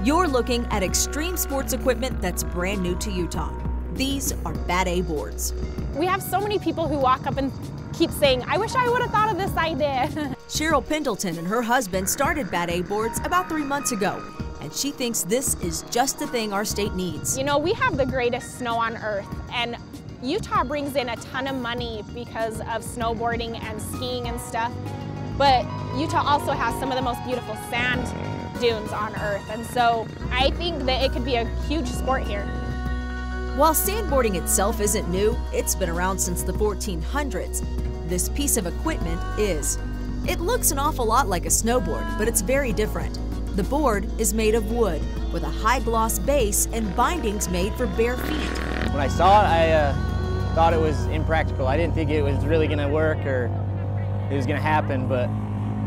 You're looking at extreme sports equipment that's brand new to Utah. These are BadABoards. We have so many people who walk up and keep saying, I wish I would have thought of this idea. Cheryl Pendleton and her husband started BadABoards about 3 months ago, and she thinks this is just the thing our state needs. You know, we have the greatest snow on earth, and Utah brings in a ton of money because of snowboarding and skiing and stuff, but Utah also has some of the most beautiful sand dunes on earth, and so I think that it could be a huge sport here. While sandboarding itself isn't new, it's been around since the 1400s. This piece of equipment is. It looks an awful lot like a snowboard, but it's very different. The board is made of wood with a high-gloss base and bindings made for bare feet. When I saw it, I thought it was impractical. I didn't think it was really going to work or it was going to happen, but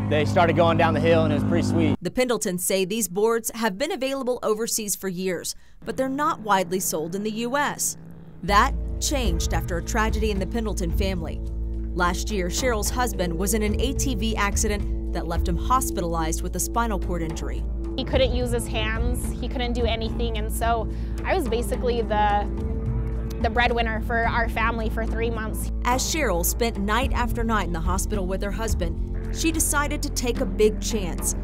they started going down the hill and it was pretty sweet. The Pendletons say these boards have been available overseas for years, but they're not widely sold in the U.S. That changed after a tragedy in the Pendleton family. Last year, Cheryl's husband was in an ATV accident that left him hospitalized with a spinal cord injury. He couldn't use his hands, he couldn't do anything, and so I was basically the breadwinner for our family for 3 months. As Cheryl spent night after night in the hospital with her husband, she decided to take a big chance.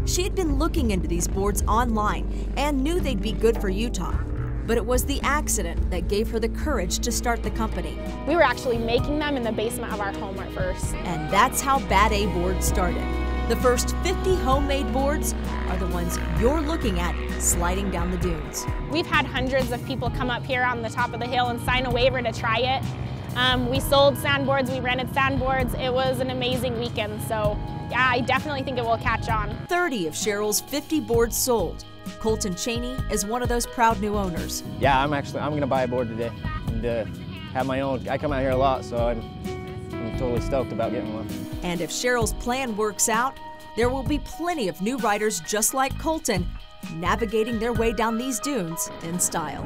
She had been looking into these boards online and knew they'd be good for Utah. But it was the accident that gave her the courage to start the company. We were actually making them in the basement of our home at first. And that's how BadABoard started. The first 50 homemade boards are the ones you're looking at sliding down the dunes. We've had hundreds of people come up here on the top of the hill and sign a waiver to try it. We sold sandboards, we rented sandboards. It was an amazing weekend, so yeah, I definitely think it will catch on. 30 of Cheryl's 50 boards sold. Colton Cheney is one of those proud new owners. Yeah, I'm gonna buy a board today and have my own. I come out here a lot, so I'm totally stoked about getting one. And if Cheryl's plan works out, there will be plenty of new riders just like Colton navigating their way down these dunes in style.